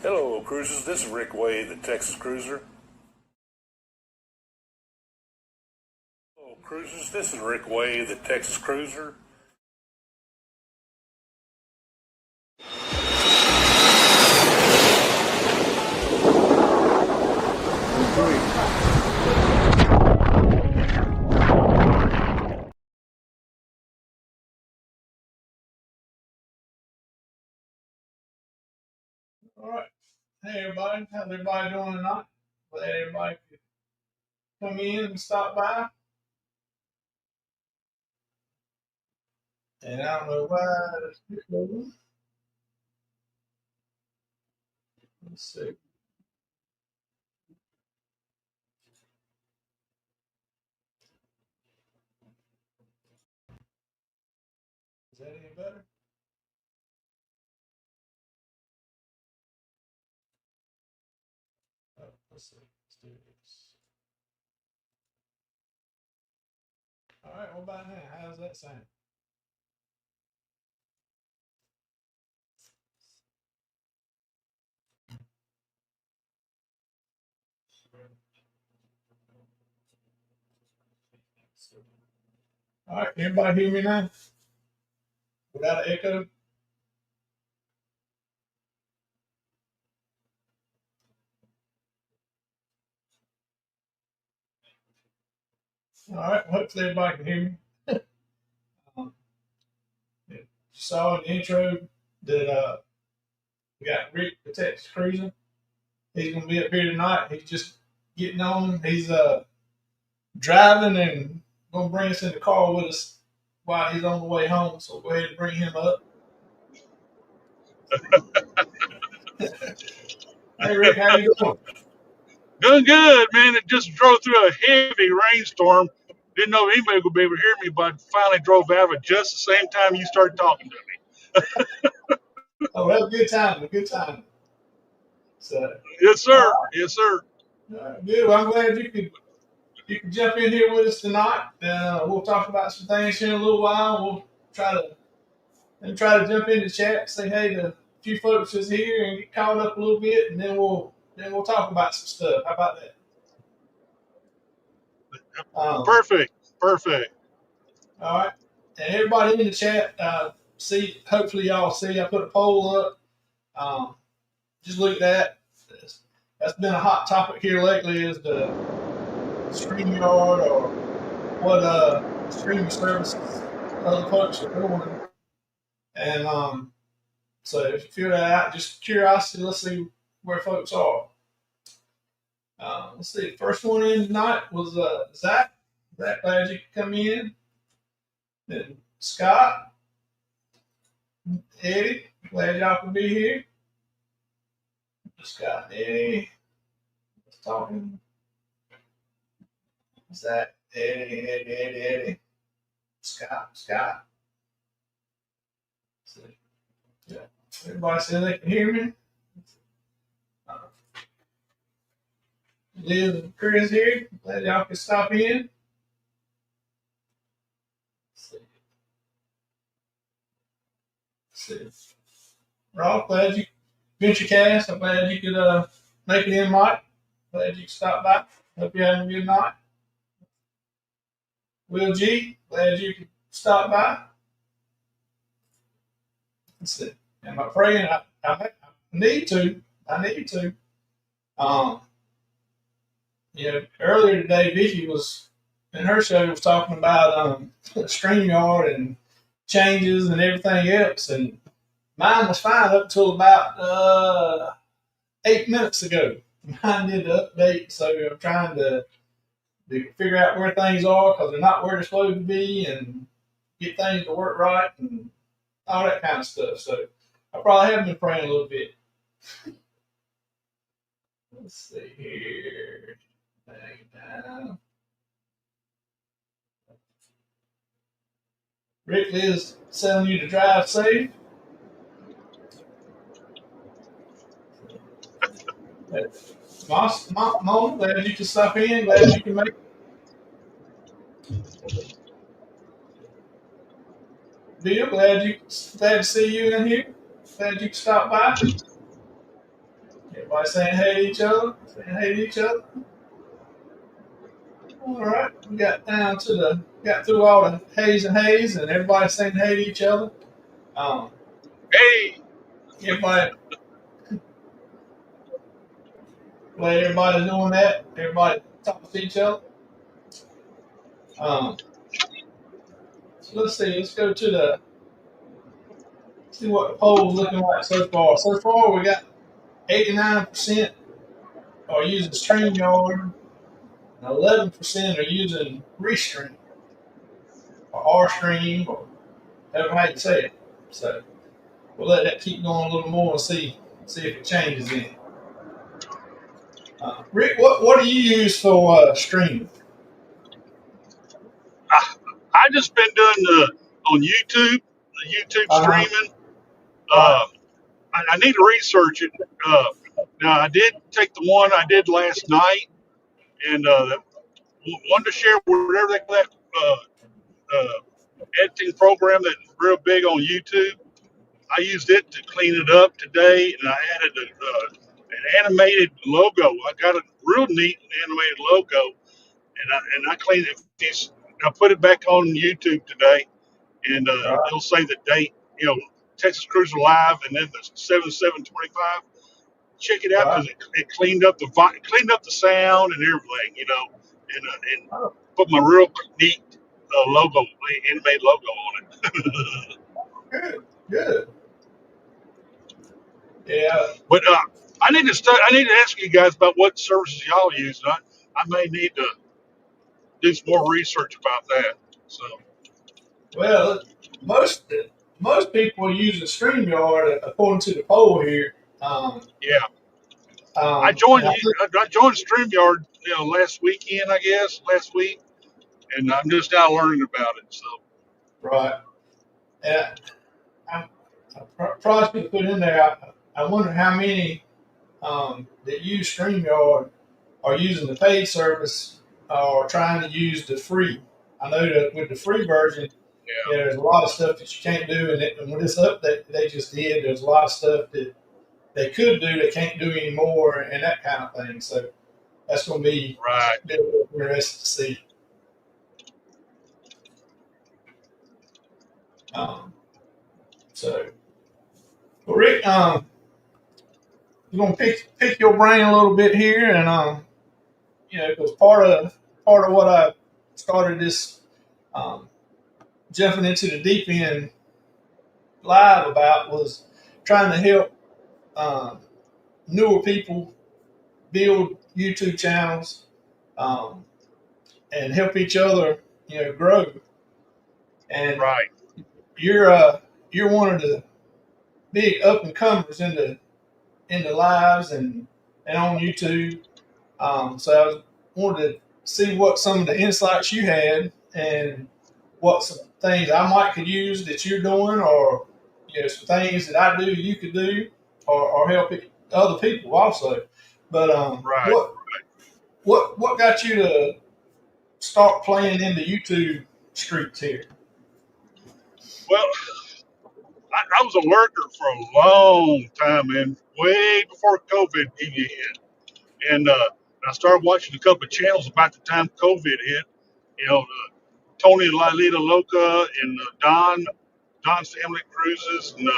Hello, cruisers. This is Rick Wade, the Texas Cruiser. Hello, cruisers. This is Rick Wade, the Texas Cruiser. All right. Hey, everybody. How's everybody doing tonight? Glad everybody could come in and stop by. And I don't know why. Let's see. Is that any better? Oh, let's see. Let's do this. All right. What about now? How's that sound? All right. Everybody hear me now? Without an echo? All right. Hopefully everybody can hear me. You saw in the intro that we got Rick, the Texas Cruiser. He's gonna be up here tonight. He's just getting on. He's driving and gonna bring us in the car with us while he's on the way home. So go ahead and bring him up. Hey Rick, how you doing? Doing good, man. It just drove through a heavy rainstorm. Didn't know if anybody would be able to hear me, but finally drove out of it just the same time you started talking to me. Oh, that was a good time. A good time. So Yes, sir. Yes, sir. good. Well, I'm glad you could jump in here with us tonight. We'll talk about some things here in a little while. We'll try to jump in the chat, say hey to a few folks that's here, and get caught up a little bit, and then we'll talk about some stuff. How about that? Perfect. Perfect. All right. And everybody in the chat, hopefully y'all see, I put a poll up. Just look at that. That's been a hot topic here lately is the StreamYard or what streaming services other folks are doing. And so if you figure that out, just curiosity, let's see where folks are. Let's see. First one in tonight was Zach. Zach, glad you could come in. Then Scott, Eddie, glad y'all could be here. Scott, Eddie, talking. Zach, Eddie. Scott. See. Yeah. Everybody said they can hear me. Liz and Chris here. Glad y'all could stop in. Let's see. Rob, glad you VentureCast. I'm glad you could make it in, Mike. Glad you could stop by. Hope you're having a good night. Will G, glad you could stop by. Let's see. Am I praying? I need to. Earlier today, Vicky was in her show was talking about StreamYard and changes and everything else, and mine was fine up until about 8 minutes ago. Mine did the update, so I'm trying to figure out where things are because they're not where they're supposed to be, and get things to work right and all that kind of stuff. So I probably have been praying a little bit. Let's see here. Down. Rick Liz telling you to drive safe. Mom, glad you can stop in. Glad you can make it. Bill, glad to see you in here. Glad you can stop by. Everybody saying hey to each other. Saying hey to each other. All right, we got through all the haze, and everybody saying hey to each other. Um, Hey, everybody, glad everybody's doing that. Everybody talks to each other. Um, so let's see. Let's go to see what the poll's looking like so far. So far, we got 89% are using StreamYard, and 11% are using Restream or Rstream, or however how you say it. So we'll let that keep going a little more and see if it changes any. Rick, what do you use for streaming? I just been doing on YouTube, the YouTube Uh huh. streaming. Right. Uh, I need to research it. Now I did take the one I did last night, and wanted to share whatever they call that editing program that's real big on YouTube. I used it to clean it up today, and I added an animated logo. I got a real neat animated logo, and I cleaned it. I put it back on YouTube today, and Right. it'll say the date. Texas Cruiser Live, and then the 7/7/25. Check it out Right. because it cleaned up cleaned up the sound and everything. And Oh, put my real neat logo, animated logo on it. good. Good. Yeah. But I need to I need to ask you guys about what services y'all use. And I may need to do some more research about that. So Well, most most people are using StreamYard according to the poll here. Um, yeah, I and joined I think, I joined Streamyard last weekend, I guess last week, and I'm just now learning about it. So right. And I probably should put in there. I wonder how many that use StreamYard are using the paid service or trying to use the free. I know that with the free version, yeah, there's a lot of stuff that you can't do, and with this update they just did, there's a lot of stuff that they could do they can't do anymore, and that kind of thing. So that's going to be right. interesting to see. Um, so, well, Rick, we're going to pick your brain a little bit here, and because part of what I started this um, jumping into the deep end live about was trying to help um, newer people build YouTube channels um, and help each other, grow. And Right. you're one of the big up and comers into lives and on YouTube. So I wanted to see what some of the insights you had and what some things I might could use that you're doing, or some things that I do you could do, or help other people also. But Right. what got you to start playing in the YouTube streets here? Well, I was a lurker for a long time, man, way before COVID even hit. And I started watching a couple of channels about the time COVID hit. Tony and Lilita Loca and Don's Family Cruises and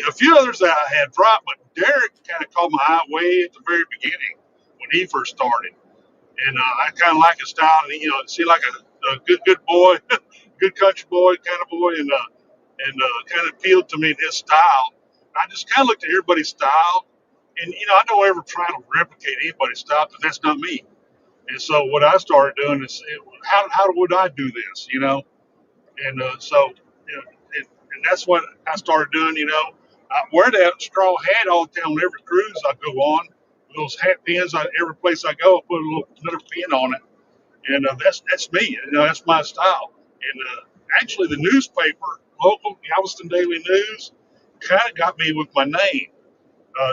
a few others that I had dropped. But Derek kind of caught my eye way at the very beginning when he first started. And I kind of like his style. And, it seemed like a good boy, good country boy kind of boy. And kind of appealed to me in his style. I just kind of looked at everybody's style. And, I don't ever try to replicate anybody's style because that's not me. And so what I started doing is, how would I do this, And so, and that's what I started doing, I wear that straw hat all the time on every cruise I go on. Those hat pins, every place I go, I put another pin on it. And that's me, that's my style. And actually, the newspaper, local Galveston Daily News, kind of got me with my name.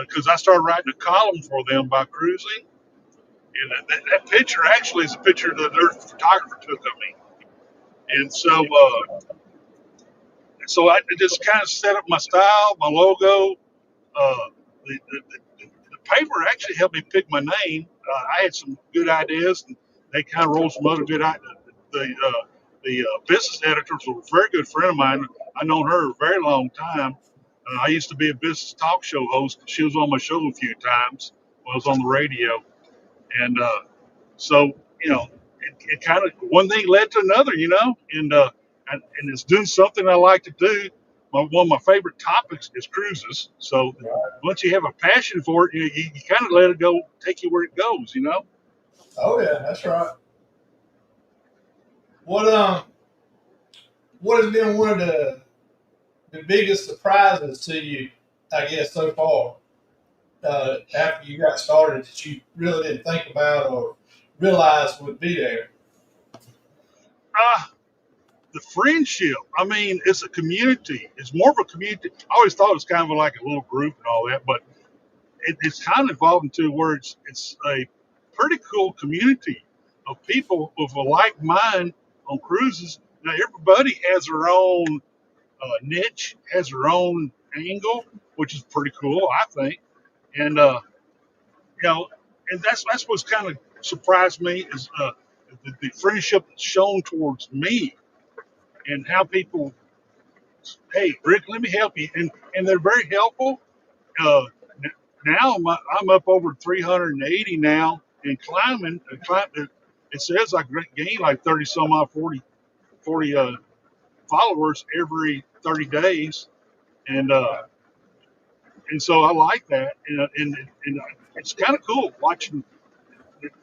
because I started writing a column for them by cruising. And that picture actually is a picture that their photographer took of me. And so I just kind of set up my style, my logo. The paper actually helped me pick my name. I had some good ideas, and they kind of rolled some other good ideas. The business editor was a very good friend of mine. I've known her a very long time. I used to be a business talk show host. She was on my show a few times when I was on the radio. And so, it kind of one thing led to another, and it's doing something I like to do. One of my favorite topics is cruises. So once you have a passion for it, you kind of let it go, take you where it goes. Oh yeah, that's right. What what has been one of the biggest surprises to you, I guess, so far, after you got started that you really didn't think about or realize would be there? Uh, the friendship. I mean, it's a community. It's more of a community. I always thought it was kind of like a little group and all that, but it's kind of evolved into where it's a pretty cool community of people with a like mind on cruises. Now everybody has their own niche, has their own angle, which is pretty cool, I think. And you know, and that's what's kind of surprised me is the friendship that's shown towards me and how people, hey, Rick, let me help you, and they're very helpful. Uh, Now I'm up over 380 now and climbing. It says I gain like 30 some odd 40 followers every 30 days, and so I like that, and it's kind of cool watching.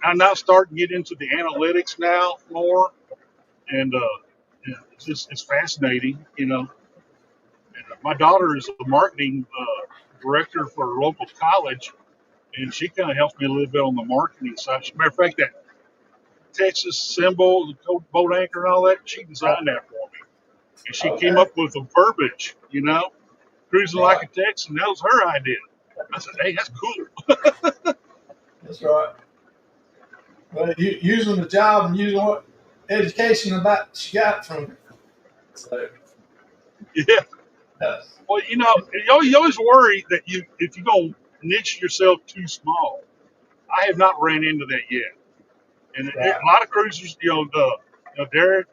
I'm now starting to get into the analytics now more, and it's fascinating. And my daughter is a marketing director for a local college, and she kind of helped me a little bit on the marketing side. As a matter of fact, that Texas symbol, the boat anchor, and all that, she designed that for me, and she came Okay, up with the verbiage, cruising like right, a Texan. That was her idea. I said, "Hey, that's cool." that's right. But using the job and using what education about she got from it. So Yeah. that's Well, you always worry that if you're gonna niche yourself too small. I have not ran into that yet, and right. a lot of cruisers, Derek,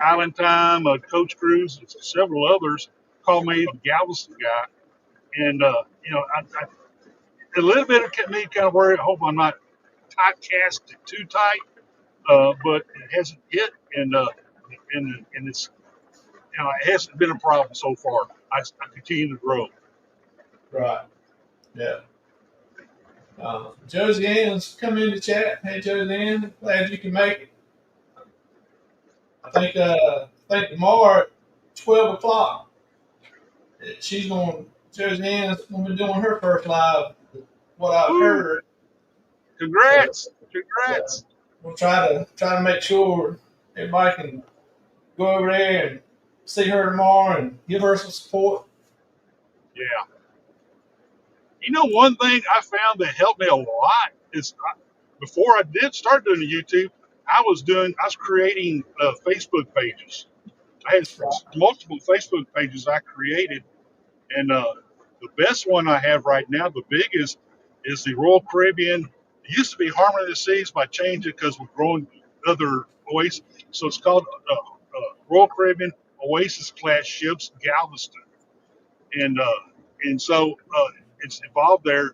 Island Time, Coach Cruise, and several others call me the Galveston guy, and a little bit of me kind of worried. I hope I'm not typecast too tight, but it hasn't yet, and it's it hasn't been a problem so far. I continue to grow. Right. Yeah. Josie Ann's come in the chat. Hey, Josie Ann, glad you can make it. I think tomorrow at 12 o'clock, she's going. Josie Ann's going to be doing her first live. What I've Woo! heard. So Congrats! yeah, Congrats! we'll try to make sure everybody can go over there and see her tomorrow and give her some support. Yeah. One thing I found that helped me a lot is before I did start doing the YouTube, I was creating Facebook pages. I had Right. multiple Facebook pages I created, and the best one I have right now, the biggest, is the Royal Caribbean. It used to be Harmony of the Seas, but I changed it because we're growing other oasis. So it's called Royal Caribbean Oasis class ships, Galveston, and so it's evolved there.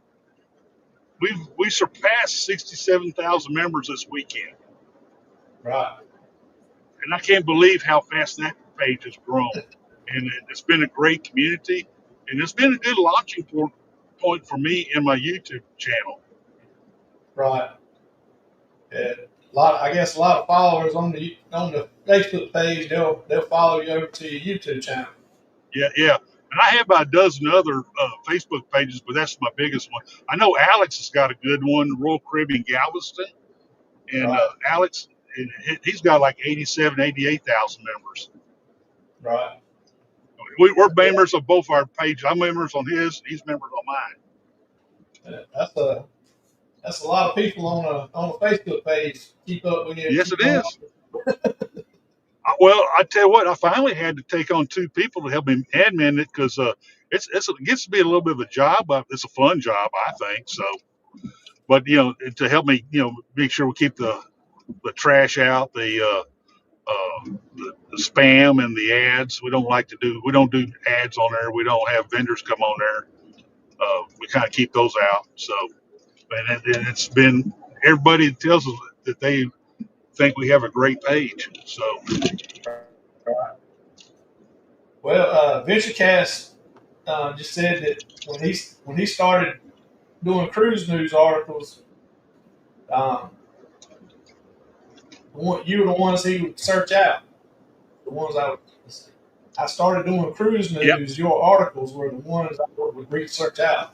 We surpassed 67,000 members this weekend, Right. and I can't believe how fast that page has grown. And it's been a great community, and it's been a good launching point for me in my YouTube channel. Right. Yeah. I guess a lot of followers on the Facebook page. They'll follow you over to your YouTube channel. Yeah, yeah. And I have about a dozen other Facebook pages, but that's my biggest one. I know Alex has got a good one, Royal Caribbean Galveston, and Right. Alex, he's got like 87, 88,000 members. Right. We're Yeah. members of both our pages. I'm members on his, he's members on mine. That's a lot of people on a Facebook page. Keep up with you. Yes, it Keep on. is. Well, I tell you what, I finally had to take on two people to help me admin it because it gets to be a little bit of a job, but it's a fun job, I think. So, but to help me, make sure we keep the trash out, the spam and the ads. We don't do ads on there. We don't have vendors come on there. We kind of keep those out. So, and it's been everybody tells us that they think we have a great page. So, Well, VentureCast just said that when he started doing cruise news articles, um, you were the ones he would search out. The ones I started doing cruise yep, news. Your articles were the ones I would research out.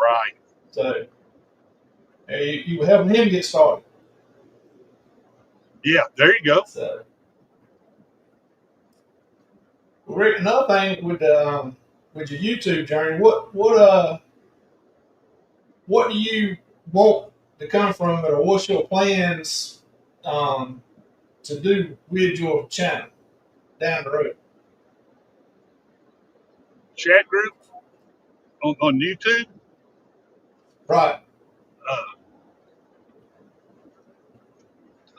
right. So you were helping him get started. Yeah, there you go. So, Rick, another thing with your YouTube journey, what do you want to come from it, or what's your plans um, to do with your channel down the road? Chat group on YouTube. Right, Uh,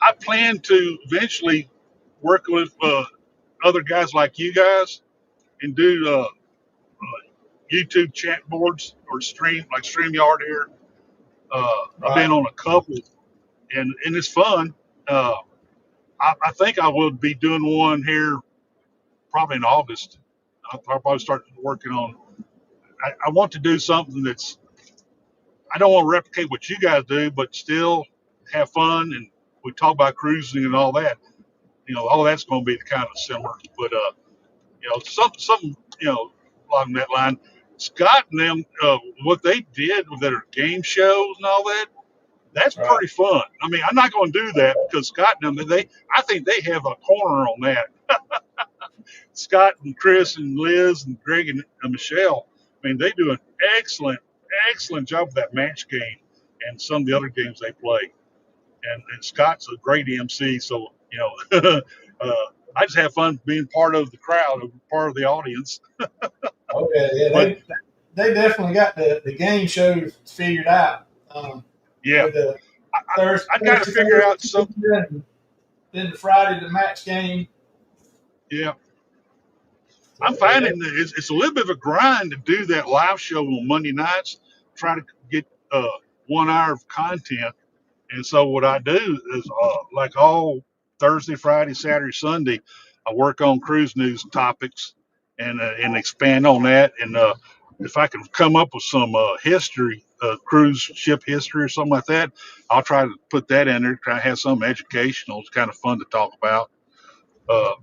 I plan to eventually work with other guys like you guys and do YouTube chat boards or StreamYard here. I've been right, on a couple, and it's fun. Uh, I think I will be doing one here probably in August. I'll probably start working on. I want to do something that's. I don't want to replicate what you guys do, but still have fun and we talk about cruising and all that. All of that's going to be kind of similar, but something along that line. Scott and them, what they did with their game shows and all that, that's right, pretty fun. I mean, I'm not going to do that because Scott and them, I think they have a corner on that. Scott and Chris and Liz and Greg and Michelle, I mean, they do an excellent job with that match game and some of the other games they play. And Scott's a great MC, so uh, I just have fun being part of the crowd, part of the audience. okay, yeah, But they definitely got the game shows figured out. yeah, With the I got to figure out some. and then the Friday the match game. Yeah, So, I'm yeah, finding that it's a little bit of a grind to do that live show on Monday nights. Try to get 1 hour of content. And so what I do is like all Thursday, Friday, Saturday, Sunday, I work on cruise news topics and expand on that. And if I can come up with some history, cruise ship history or something like that, I'll try to put that in there. Try to have some educational. It's kind of fun to talk about.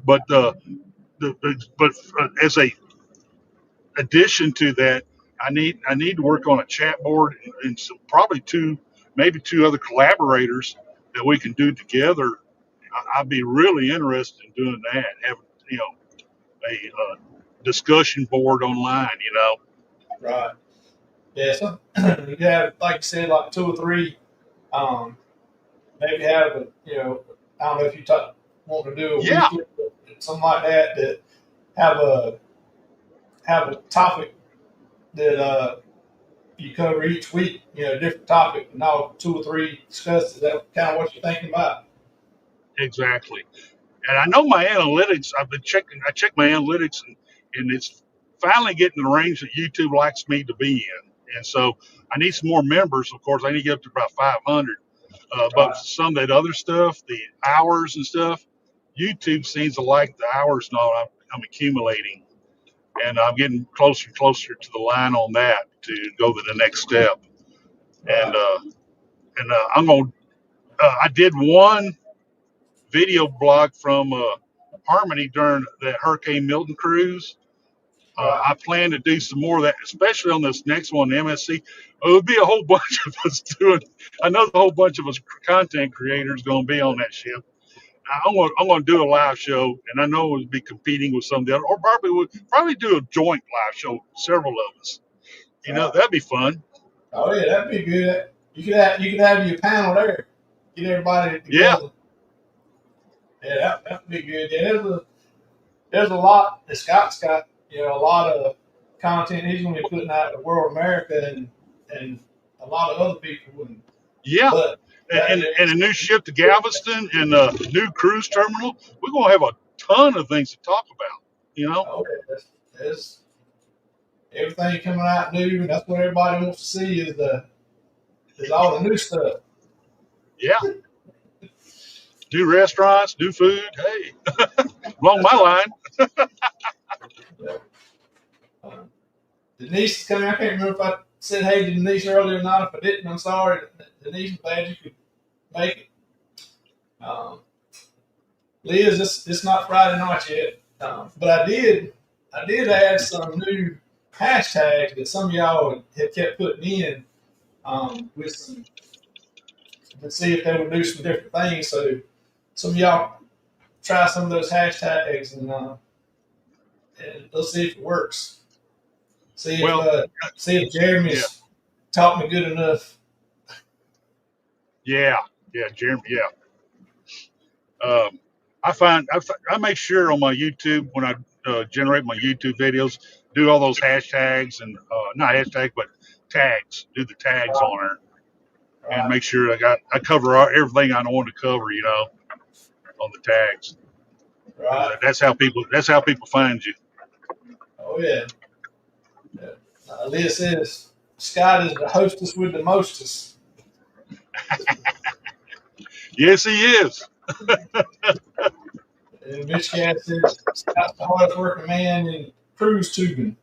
But as a addition to that, I need to work on a chat board and some, probably maybe two other collaborators that we can do together. I'd be really interested in doing that, having a discussion board online. right. Yeah, so you have, like you said, like two or three. Um, maybe have I don't know if you want to do a Yeah, weekly, something like that. That have a have a topic that you cover each week. Different topic, and all two or three discuss it. That kind of what you're thinking about. exactly. And I know my analytics. I've been checking. I check my analytics, and it's finally getting the range that YouTube likes me to be in. And so I need some more members. Of course, I need to get up to about 500. But Right, some of that other stuff, the hours and stuff, YouTube seems to like the hours and all I'm accumulating, and I'm getting closer and closer to the line on that to go to the next step. And right, I'm going. I did one video blog from Harmony during the Hurricane Milton cruise. right. I plan to do some more of that, especially on this next one, MSC. It would be a whole bunch of us doing. I know the whole bunch of us content creators going to be on that ship. I'm going to do a live show, and I know we'll be competing with some of the other, or probably do a joint live show, several of us, That'd be fun. Oh yeah, that'd be good. You could have your panel there, get everybody Yeah, together. Yeah, that'd be good. Yeah, there's a lot that Scott's got. A lot of content he's going to be putting out to World America and a lot of other people. yeah. But that And a new ship to Galveston and a new cruise terminal. We're gonna have a ton of things to talk about. oh, there's everything coming out new, and that's what everybody wants to see is all the new stuff. Yeah, new restaurants, new food. Hey, along That's my right. line. Uh, Denise is coming. I can't remember if I said hey to Denise earlier or not. If I didn't, I'm sorry. Denise, I'm glad you could make it. Liz, it's not Friday night yet, but I did add some new hashtags that some of y'all had kept putting in with some to see if they would do some different things. So some of y'all try some of those hashtags and let's see if it works. See if Well, see if yeah, Jeremy's taught me good enough. yeah, Jeremy. Yeah. I make sure on my YouTube when I generate my YouTube videos, do all those hashtags and not hashtags but tags. Do the tags Right, on there and right, make sure I cover everything I want to cover. On the tags. right. That's how people find you. Oh yeah. Yeah. Leah says Scott is the hostess with the mostest. Yes, he is. And Mitch Cat says Scott's the hardest working man in cruise tubing.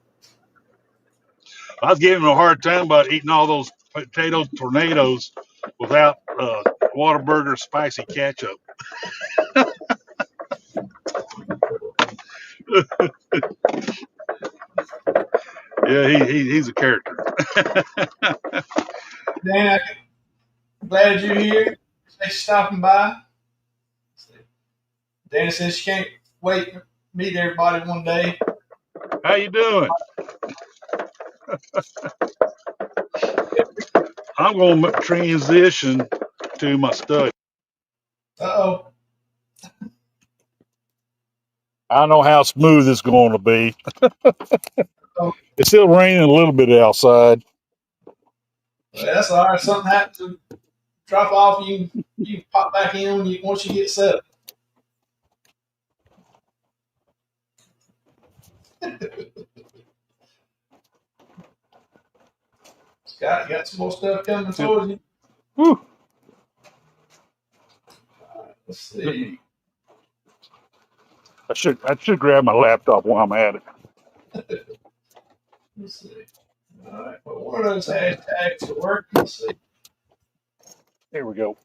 I was giving him a hard time about eating all those potato tornadoes without Whataburger spicy ketchup. Yeah, he's a character. Dan, I'm glad you're here. Thanks for stopping by. Dana says she can't wait to meet everybody one day. How you doing? I'm going to transition to my study. Uh I don't know how smooth it's going to be. oh. It's still raining a little bit outside. Well, that's all right. If something happens to drop off, you can pop back in once you get set. Scott, you got some more stuff coming towards you. Whew. Let's see. I should grab my laptop while I'm at it. Let's see. All right. Well, one of those hashtags are working. Let's see. Here we go.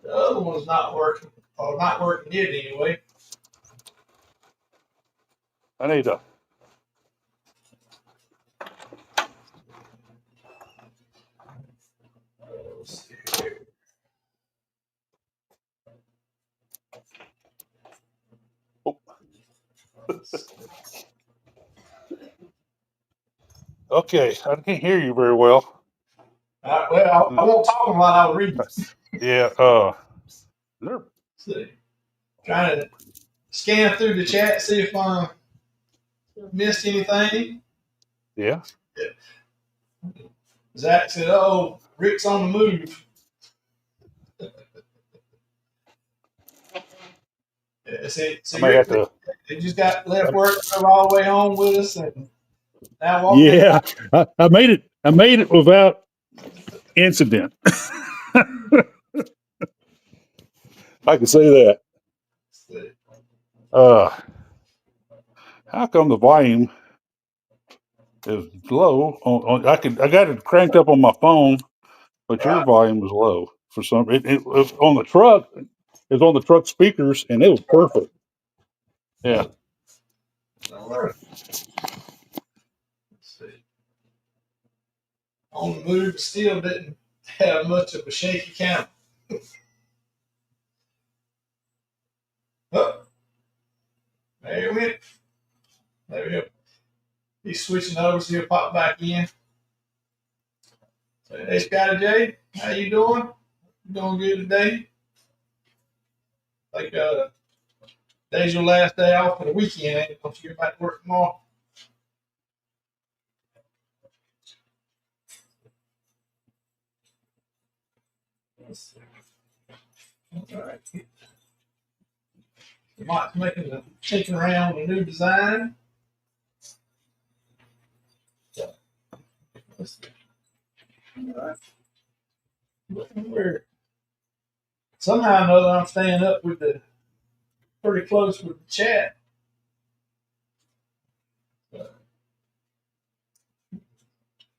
The other one's not working, or not working yet anyway. I need to. Let's see here. Oh. Okay, I can't hear you very well. All right, well, I won't talk while I read. Yeah. Let's see. Trying to scan through the chat, see if I missed anything. Yeah. Zach said, "Oh, Rick's on the move." Yeah, see, I may Rick, have to. he just got left work, drove all the way home with us, and now walking. Yeah, I made it. I made it without incident. I can say that. How come the volume is low? I got it cranked up on my phone, but your Right. volume was low for some. It was on the truck. It was on the truck speakers, and it was perfect. Yeah. All right. Let's see. On the move, still didn't have much of a shaky camera. Oh, there it went. Maybe he's switching over, so he'll pop back in. So, hey, Scotty J, how you doing? You doing good today? Like, today's your last day off for the weekend, ain't it? Don't you get back to work tomorrow? All right. Mike's taking around a new design. So, let's see. All right. We're, somehow or another, I'm staying up with pretty close with the chat.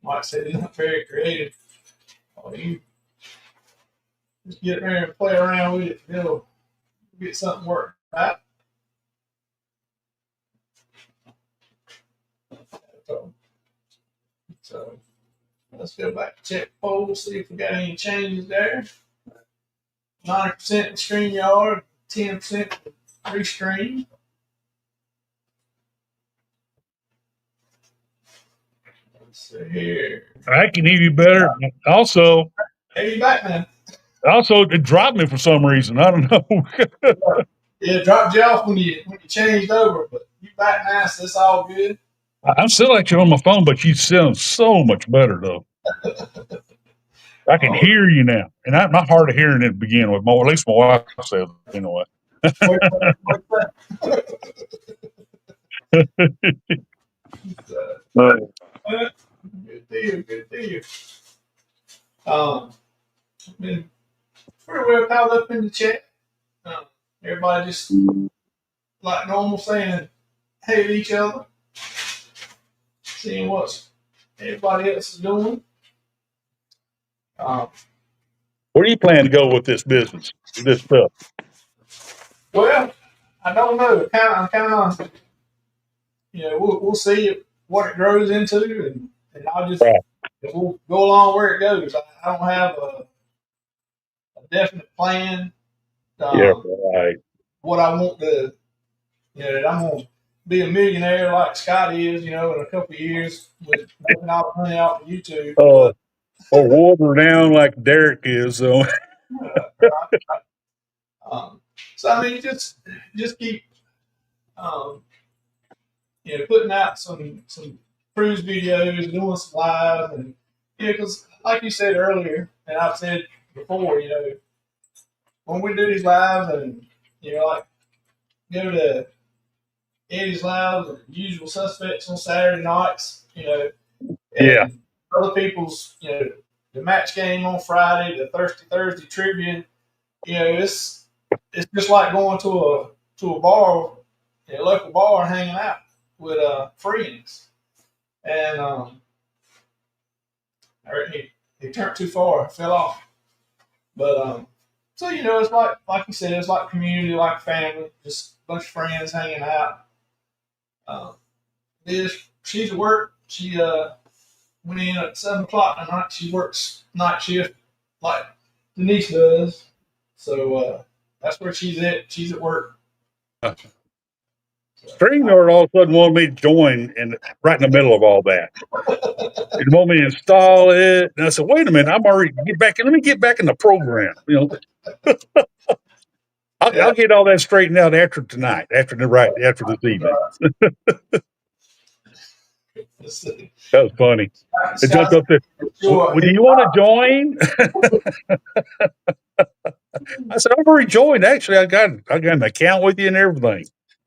Mike said he's not very creative. Oh, you just get there and play around with it. It'll get something worked, right? So let's go back to check poll, see if we got any changes there. 90% with StreamYard, 10% with Restream. Let's see here. I can hear you better. Also, Hey, you back, man. it dropped me for some reason. I don't know. Yeah, it dropped you off when you changed over, but you back now, so it's all good. I'm still actually on my phone, but you sound so much better, though. I can hear you now. And I'm not hard of hearing to begin with. At least my wife says, you know what. Good deal, good deal. Been pretty well piled up in the chat. Everybody just like normal saying hey to each other, seeing what everybody else is doing. Where do you plan to go with this business, this stuff? Well, I don't know. I'm kind of, we'll see what it grows into, and I'll just we'll go along where it goes. I don't have a definite plan. Right. What I want to, that I'm going to be a millionaire like Scott is, in a couple of years with making all the money off of YouTube. Or water down like Derek is. So. So I mean, just keep, putting out some cruise videos, doing some live, and because like you said earlier, and I've said before, when we do these lives, and like go to Eddie's lives and Usual Suspects on Saturday nights, and other people's, the match game on Friday, the Thirsty Thursday trivia, it's just like going to a bar, a local bar, and hanging out with friends. And he turned too far, fell off. But so it's like you said, it's like community, like family, just a bunch of friends hanging out. She's at work. She went in at 7:00 at night. She works night shift like Denise does. So that's where she's at. She's at work. StreamYard all of a sudden wanted me to join and right in the middle of all that. They want me to install it. And I said, wait a minute, I'm already let me get back in the program. I'll get all that straightened out after tonight, after this evening. That was funny. It jumped up there. Well, do you want to join? I said, I've already joined. Actually, I got an account with you and everything.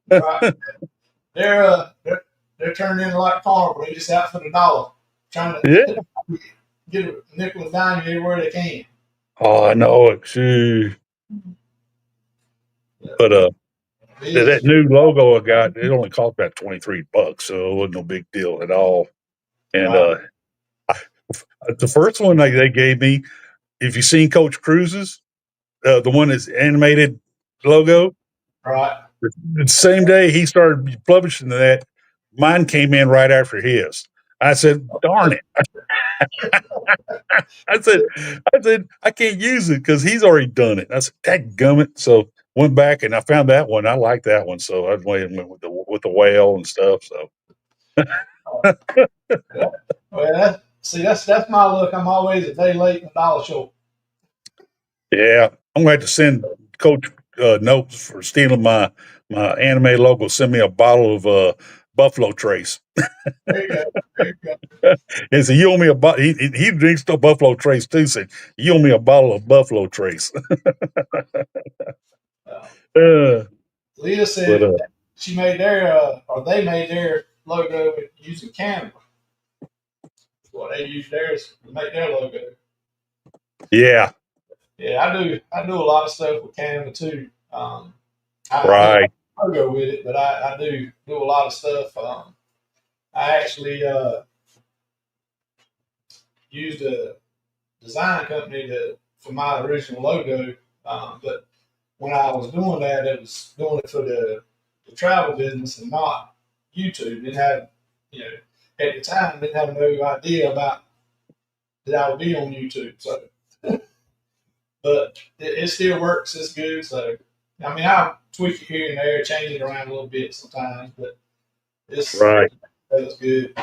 Right. They're turning in like Carnival. They're just out for the dollar, trying to get a nickel and dime everywhere they can. Oh, I know it. Shoot. But that new logo I got, it only cost about $23, so it wasn't no big deal at all. And the first one they gave me, if you've seen Coach Cruise's, the one that's animated logo, right? The same day he started publishing that, mine came in right after his. I said, darn it. I said, I can't use it because he's already done it. I said, dadgummit. So went back and I found that one. I like that one. So I went with the whale and stuff. So Well, that's my look. I'm always a day late and a dollar short. Yeah, I'm going to have to send Coach notes for stealing my anime logo. Send me a bottle of Buffalo Trace. There you go. There you go. And so you owe me a bottle. He drinks the Buffalo Trace too. So you owe me a bottle of Buffalo Trace. Uh, uh, Leah but said she made their or they made their logo using Canva. Well, they use theirs to make their logo. yeah, Yeah, I do a lot of stuff with Canva too. I don't right, logo with it, but I do a lot of stuff. I actually used a design company for my original logo, but when I was doing that, it was doing it for the travel business and not YouTube. Didn't have, you know, at the time didn't have no idea about that I would be on YouTube. So, but it still works. It's good. So, I mean, I tweak it here and there, change it around a little bit sometimes, but right. it's good.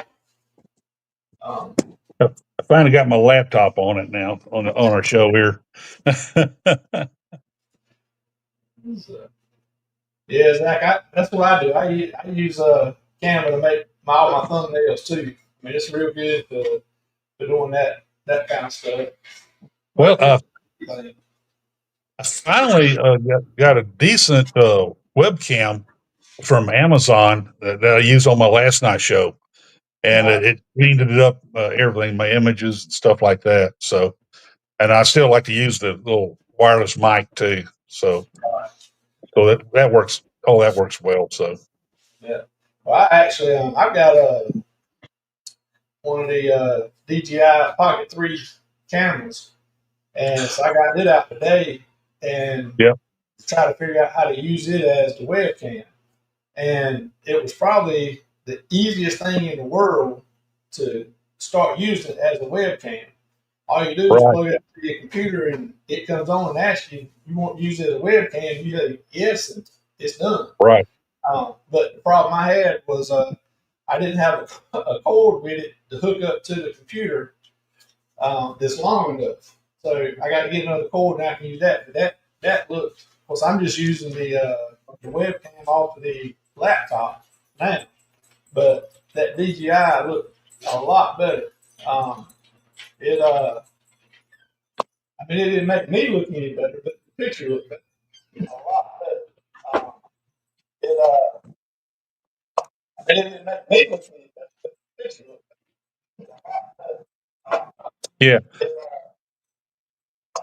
Um, I finally got my laptop on it now on our show here. so, yeah, Zach, that's what I do. I use Canva to make all my thumbnails too. I mean, it's real good for doing that kind of stuff. Well, But I finally got a decent webcam from Amazon that I used on my last night show, and it cleaned it up, everything, my images and stuff like that. So, and I still like to use the little wireless mic too. So that works. Oh, that works well. So, yeah, well, I actually I've got one of the DJI Pocket 3 cameras, and so I got it out today and yeah, try to figure out how to use it as the webcam. And it was probably the easiest thing in the world to start using it as a webcam. All you do is right, plug it to your computer and it comes on and asks you, you want to use it as a webcam, you say yes, and it's done. right, But the problem I had was I didn't have a cord with it to hook up to the computer that's long enough. So I got to get another cord and I can use that. But that looked, of course, I'm just using the webcam off of the laptop now. But that DJI looked a lot better. It I mean, it didn't make me look any better, but the picture looked better, a lot better. It I mean, it didn't make me look any better, but the picture looked better, a lot better. yeah. It,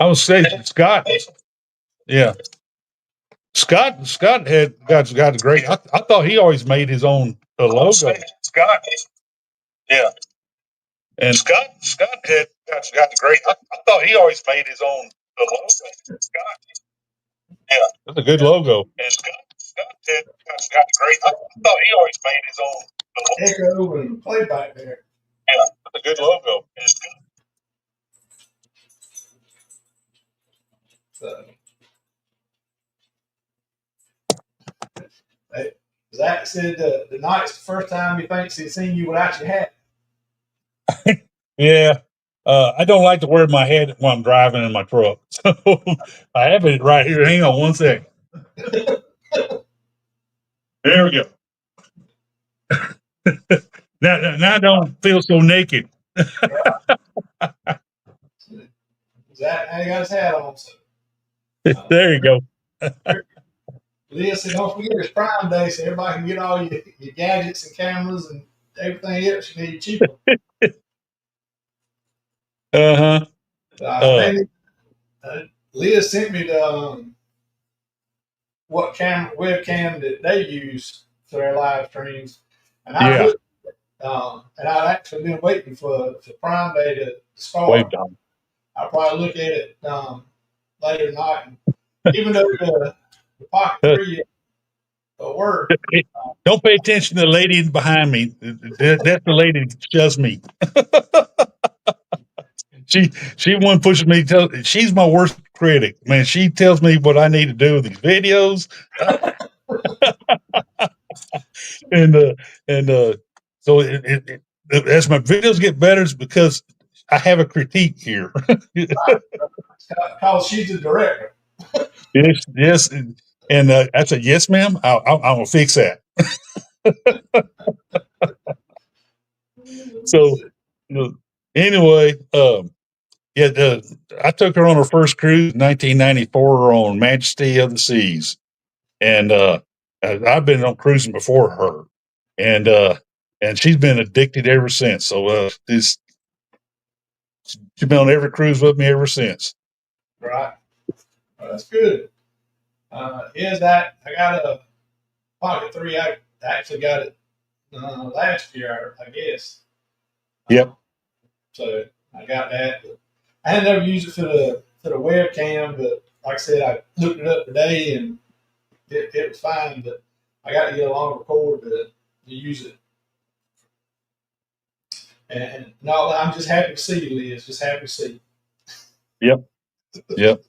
I was saying, Scott. Yeah, Scott had got a great. I thought he always made his own logo. Scott. Yeah. And Scott had got a great. I thought he always made his own logo. Scott. Yeah, that's a good logo. And Scott had got a great. I thought he always made his own logo. echo and playback there. Yeah, that's a good logo. And So, hey, Zach said the night's the first time he thinks he's seen you without your hat. yeah, I don't like to wear my hat when I'm driving in my truck. So I have it right here. Hang on one second. There we go. Now I don't feel so naked. Zach ain't got his hat on. So, There you go. Leah said, don't forget it's Prime Day, so everybody can get all your gadgets and cameras and everything else you need cheaper. Uh-huh. Leah sent me the what webcam that they use for their live streams, and I looked, and I've actually been waiting for Prime Day to start. I'll probably look at it later tonight. And even though the Pocket 3 work. Don't pay attention to the lady behind me. That's the lady that shoves me. She one pushes me. She's my worst critic, man. She tells me what I need to do with these videos, and So as my videos get better, it's because I have a critique here. Because she's the director. Yes, yes, and I said, "Yes, ma'am. I'm gonna fix that." So, anyway, yeah, I took her on her first cruise in 1994 on Majesty of the Seas, and I've been on cruising before her, and she's been addicted ever since. So, she's been on every cruise with me ever since. Right. Well, that's good. Is that I got a Pocket 3. I actually got it last year, I guess. Yep. So I got that. I had never used it for the webcam, but like I said, I looked it up today and it was fine. But I got to get a longer cord to use it. And no, I'm just happy to see you, Liz. Just happy to see you. Yep. Yep.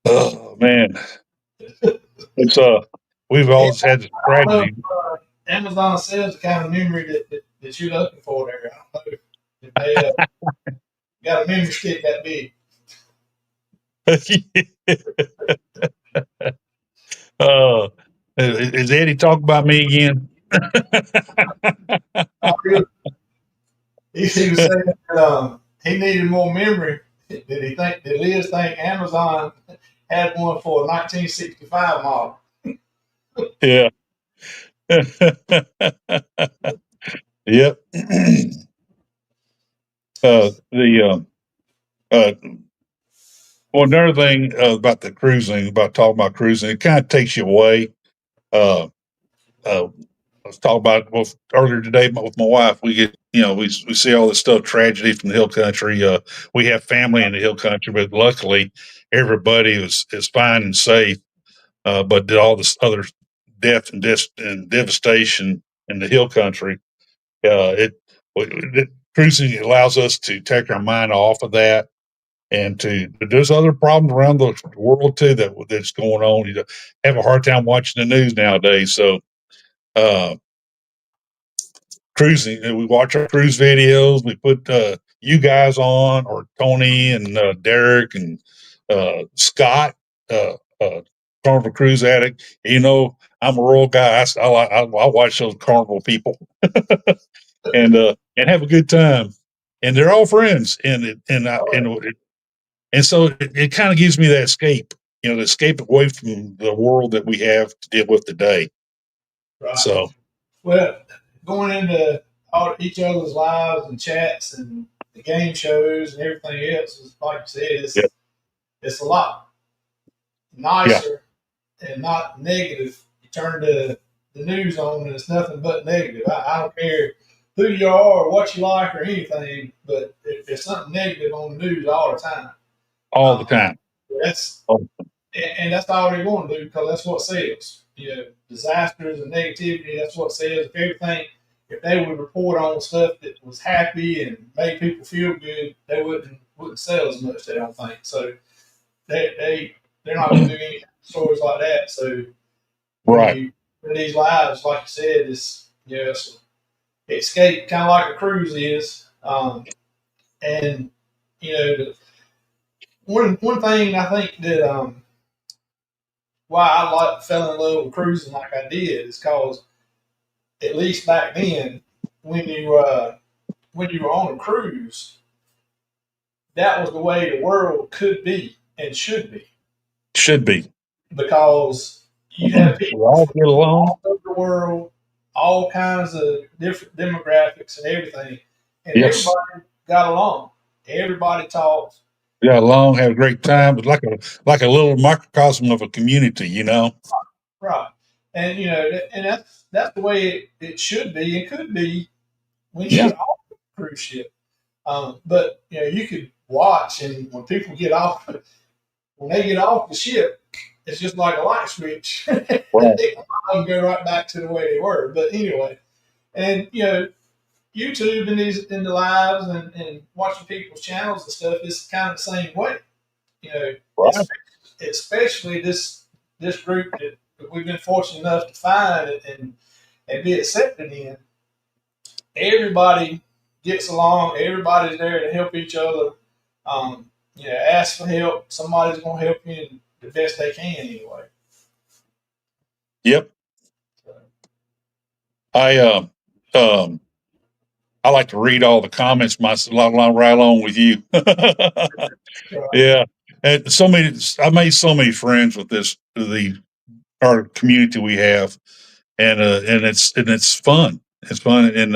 Oh man, it's we've Yeah, always had this I don't know tragedy. if Amazon says the kind of memory that you're looking for there. I don't know if they got a memory stick that big. uh, is Eddie talking about me again? Oh, really? He was saying that he needed more memory. Did Liz think Amazon had one for a 1965 model? Yeah. Yep. The uh, well, another thing about the cruising, about talking about cruising, it kind of takes you away. Uh, I was talking about earlier today with my wife. We get, we see all this stuff, tragedy from the hill country. We have family in the hill country, but luckily everybody is fine and safe. But did all this other death and devastation in the hill country. Cruising allows us to take our mind off of that, and there's other problems around the world too that's going on. You have a hard time watching the news nowadays. So, uh, cruising, we watch our cruise videos. We put you guys on, or Tony and Derek and Scott, Carnival Cruise Addict. I'm a rural guy. I watch those Carnival people and have a good time. And they're all friends, and so it kind of gives me that escape, to escape away from the world that we have to deal with today. Right. So, Well, going into each other's lives and chats and the game shows and everything else, is like you said, yeah, it's a lot yeah, nicer and not negative. You turn the news on and it's nothing but negative. I don't care who you are or what you like or anything, but if there's something negative on the news all the time, all the um, time. that's Oh, and that's all they're going to do because that's what sells. Disasters and negativity. That's what sells. If they would report on stuff that was happy and made people feel good, they wouldn't sell as much. They don't think so. They're not going to do any stories like that. So when right. you in these lives, like you said, it's escape, kind of like a cruise is. And one thing I think that why fell in love with cruising like I did is because at least back then, when you were on a cruise, that was the way the world could be and should be Should be. because you We have people all from get along. all over the world, all kinds of different demographics and everything, and Yes. everybody got along. Everybody talked. We got along, had a great time. It's like a little microcosm of a community. Right. And and that's the way it should be. It could be when you Yeah. get off the cruise ship. But you could watch, and when they get off the ship, it's just like a light switch. Right. They go right back to the way they were. But anyway, and YouTube and the lives and watching people's channels and stuff is kind of the same way. Right. Especially this group that we've been fortunate enough to find and be accepted in, everybody gets along. Everybody's there to help each other. Ask for help. Somebody's gonna help you the best they can anyway. Yep. I I like to read all the comments myself, right along with you. Yeah, and I made so many friends with our community we have, and it's fun. It's fun, and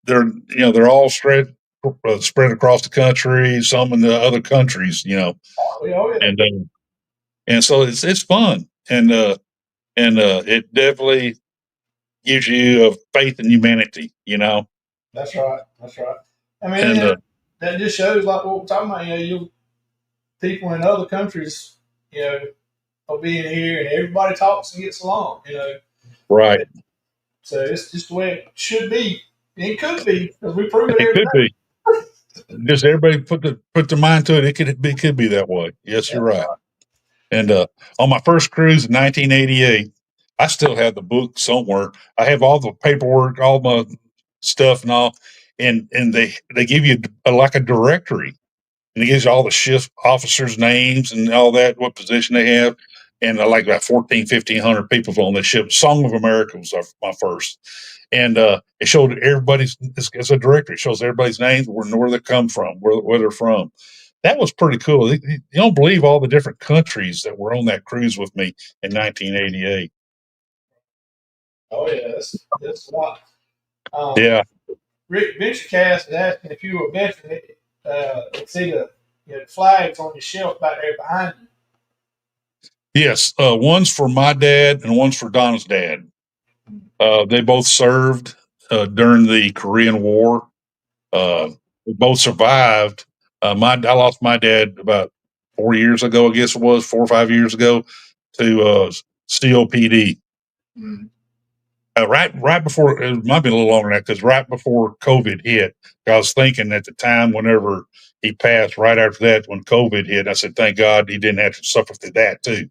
they're they're all spread across the country, some in the other countries, Oh yeah. and and so it's fun, and it definitely gives you a faith in humanity, That's right. That's right. I mean, and that just shows like what we're talking about. You people in other countries, you know, are being here, and everybody talks and gets along. right, So it's just the way it should be. It could be because we prove it it every could day. be. Just everybody put the mind to it. It could be that way. Yes, you're That's right. right. And on my first cruise in 1988, I still have the book somewhere. I have all the paperwork, all my stuff, and all. And they give you like a directory, and it gives you all the shift officers' names and all that, what position they have. And like about 1,500 people on the ship. Song of America was my first. And it showed everybody's, it's a directory. It shows everybody's names, where they come from, where they're from. That was pretty cool. You don't believe all the different countries that were on that cruise with me in 1988. Oh yeah, that's a lot. Um, Yeah. Rick Venturecast is asking if you were a veteran. See the flags on your shelf back there behind you. Yes. One's for my dad and one's for Donna's dad. They both served during the Korean War. We both survived. I lost my dad about 4 years ago, I guess it was 4 or 5 years ago, to COPD. Mm. Right before, it might be a little longer than that, because right before COVID hit, I was thinking at the time, whenever he passed, right after that, when COVID hit, I said, thank God he didn't have to suffer through that too.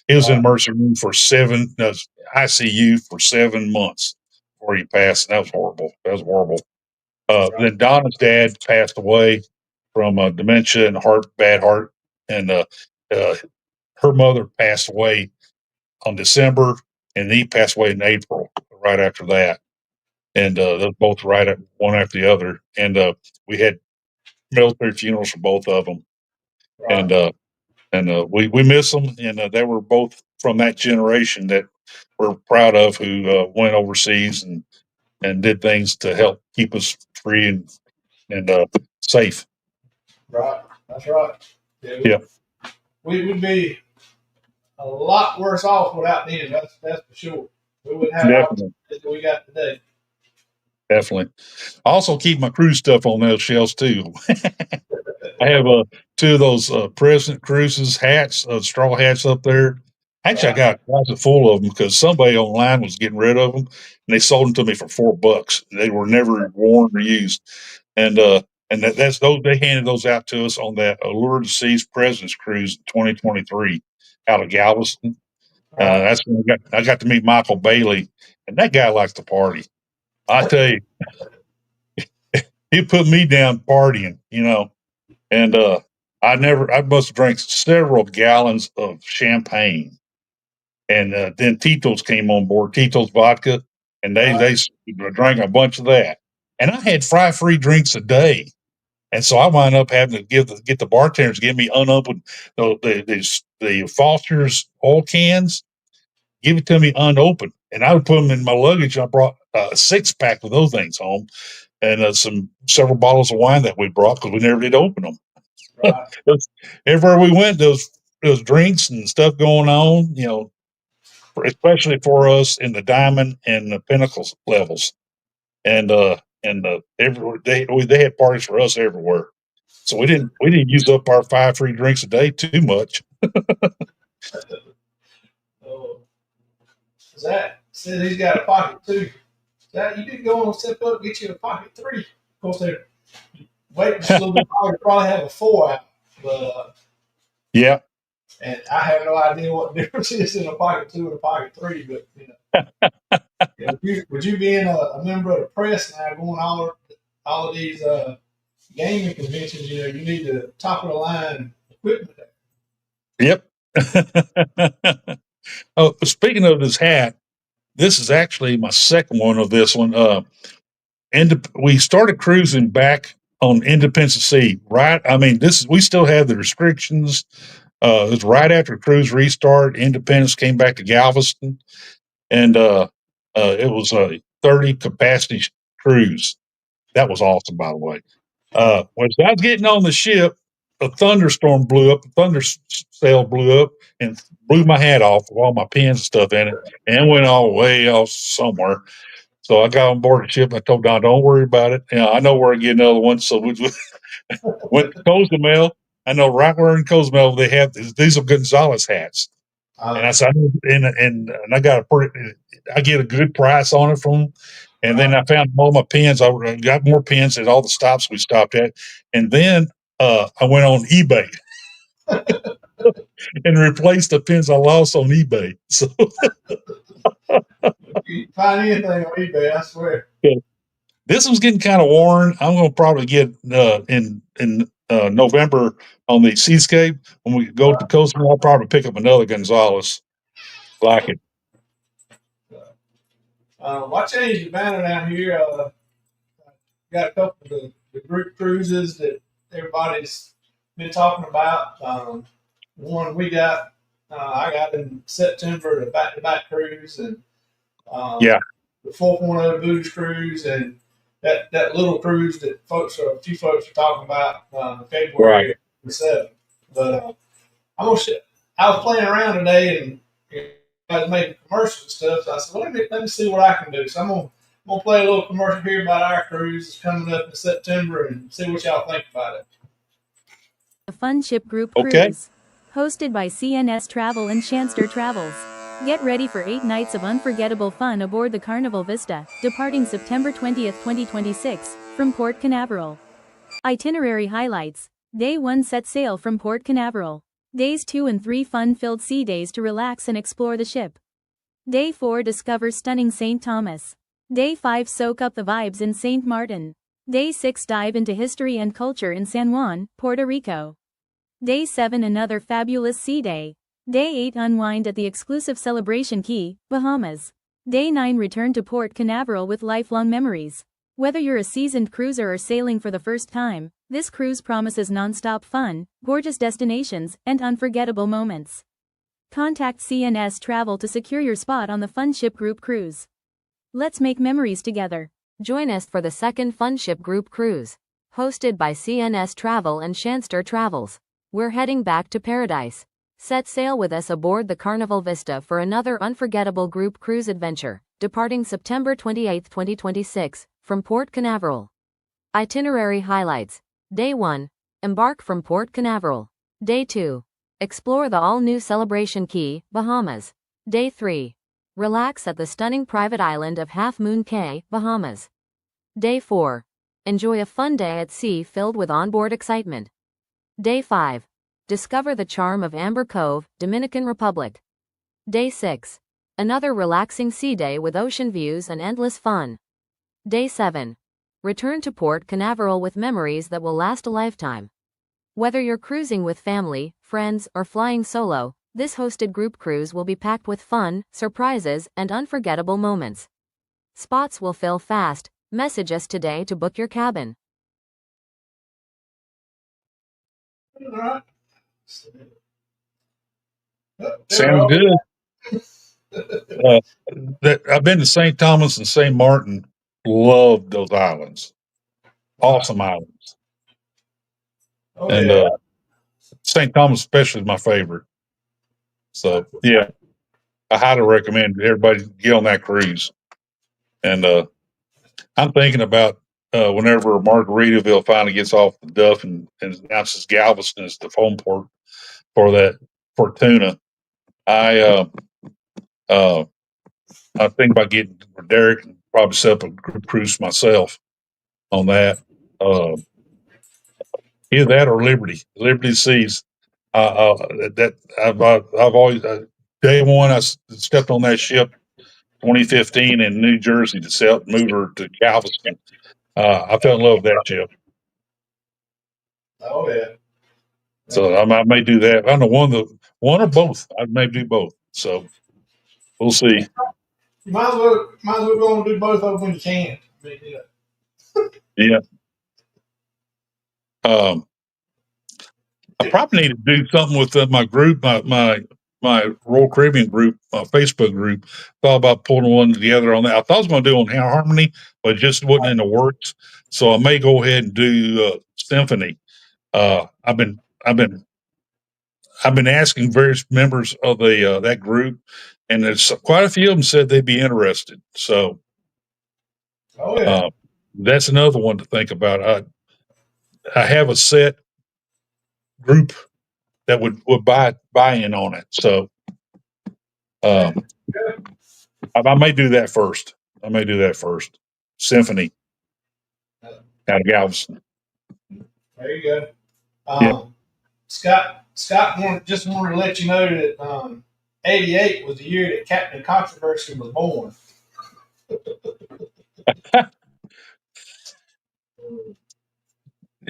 He was in Right, emergency room for ICU for 7 months before he passed, and that was horrible. That was horrible. right, Then Donna's dad passed away from dementia and bad heart, and uh, her mother passed away on December, and he passed away in April, right after that. And they're both one after the other. And we had military funerals for both of them, right, and we miss them. And they were both from that generation that we're proud of, who went overseas and did things to help keep us free and safe. right. That's right. Yeah, Yeah, we would be a lot worse off without them. That's for sure. We wouldn't have the definitely, opportunities that we got today. definitely. I also keep my cruise stuff on those shelves too. I have two of those President Cruises hats, straw hats up there. Actually, I Right, got a closet full of them because somebody online was getting rid of them, and they sold them to me for $4. They were never worn or used, and that's those. They handed those out to us on that Allure to Seas President's Cruise 2023 out of Galveston. right, That's when I got to meet Michael Bailey, and that guy likes to party. I tell you, he put me down partying, and I must have drank several gallons of champagne. And then Tito's came on board, Tito's vodka, and right, they drank a bunch of that. And I had 5 free drinks a day. And so I wound up having to get the bartenders to give me unopened the Foster's oil cans, give it to me unopened, and I would put them in my luggage. I brought a 6-pack of those things home, and several bottles of wine that we brought because we never did open them. right. Everywhere we went, those drinks and stuff going on, especially for us in the diamond and the pinnacles levels, and everywhere they had parties for us everywhere. So we didn't use up our 5 free drinks a day too much. So, Zach said he's got a pocket two. Zach, you did go on and step up and get you a pocket three. Of course, they're waiting just a little bit longer to probably have a four out. But Yeah, and I have no idea what the difference is in a pocket two and a pocket three. But Would you being a member of the press now, going all of these gaming conventions, you need the top of the line equipment. Yep. Oh, speaking of this hat, this is actually my second one of this one. And we started cruising back on Independence Sea, right? I mean, we still have the restrictions. It was right after cruise restart. Independence came back to Galveston, and it was a 30 capacity cruise. That was awesome, by the way. When I was getting on the ship, a thunderstorm blew up. The thunder sail blew up and blew my hat off with all my pins and stuff in it, and went all the way off somewhere. So I got on board the ship. And I told Don, "Don't worry about it. I know where to get another one." So we went to Cozumel. I know right where in Cozumel they have these are Gonzalez hats, and I said, and I got I get a good price on it from them. And then I found all my pins. I got more pins at all the stops we stopped at, and then I went on eBay and replaced the pins I lost on eBay. So You can find anything on eBay, I swear. this one's getting kind of worn. I'm going to probably get in November on the Seascape when we go to the coast. I'll probably pick up another Gonzalez. Like it. I changed the banner down here. Got a couple of the group cruises that everybody's been talking about. One we got, I got in September, the back-to-back cruise, and Yeah. the 4.0 booze cruise, and that little cruise that a few folks are talking about February the 7th. But I was playing around today, and I was making commercials and stuff. So I said, well, let me see what I can do. So I'm gonna play a little commercial here about our cruise. It's coming up in September, and see what y'all think about it. A fun ship group Okay. cruise, hosted by CNS Travel and Shanster Travels. Get ready for 8 nights of unforgettable fun aboard the Carnival Vista, departing September 20th, 2026, from Port Canaveral. Itinerary highlights. Day 1 set sail from Port Canaveral. Days 2 and 3 fun-filled sea days to relax and explore the ship. Day 4 discover stunning St. Thomas. Day 5 soak up the vibes in St. Martin. Day 6 dive into history and culture in San Juan, Puerto Rico. Day 7 another fabulous sea day. Day 8 unwind at the exclusive Celebration Key, Bahamas. Day 9 return to Port Canaveral with lifelong memories. Whether you're a seasoned cruiser or sailing for the first time, this cruise promises non-stop fun, gorgeous destinations, and unforgettable moments. Contact CNS Travel to secure your spot on the Fun Ship Group Cruise. Let's make memories together. Join us for the second Fun Ship Group Cruise, hosted by CNS Travel and Shanster Travels. We're heading back to paradise. Set sail with us aboard the Carnival Vista for another unforgettable group cruise adventure, departing September 28, 2026, from Port Canaveral. Itinerary highlights. Day 1. Embark from Port Canaveral. Day 2. Explore the all-new Celebration Key, Bahamas. Day 3. Relax at the stunning private island of Half Moon Cay, Bahamas. Day 4. Enjoy a fun day at sea filled with onboard excitement. Day 5. Discover the charm of Amber Cove, Dominican Republic. Day 6. Another relaxing sea day with ocean views and endless fun. Day 7. Return to Port Canaveral with memories that will last a lifetime. Whether you're cruising with family, friends, or flying solo, this hosted group cruise will be packed with fun, surprises, and unforgettable moments. Spots will fill fast. Message us today to book your cabin. All right. Sounds good. I've been to St. Thomas and St. Martin. Love those islands. Awesome islands. Oh, And yeah. St. Thomas especially is my favorite. So yeah, I highly recommend everybody get on that cruise. And I'm thinking about whenever Margaritaville finally gets off the duff and announces Galveston as the home port for tuna. I think about getting Derek and probably set up a group cruise myself on that. Either that or Liberty Seas. That I've always day one I stepped on that ship 2015 in New Jersey to sell, move her to Galveston. I fell in love with that ship. Oh yeah. So I may do that. I don't know, one or both. I may do both. So we'll see. You might as well go and do both of them when you can. I mean, Yeah. I probably need to do something with my group, my Royal Caribbean group, Facebook group. Thought about pulling one together on that. I thought I was going to do on Harmony, but it just wasn't in the works. So I may go ahead and do Symphony. I've been asking various members of the that group, and there's quite a few of them said they'd be interested. So, oh yeah. that's another one to think about. I have a set group that would buy in on it. So, I may do that first. Symphony out of Galveston. There you go. Yeah. Scott just wanted to let you know that 88 was the year that Captain Controversy was born.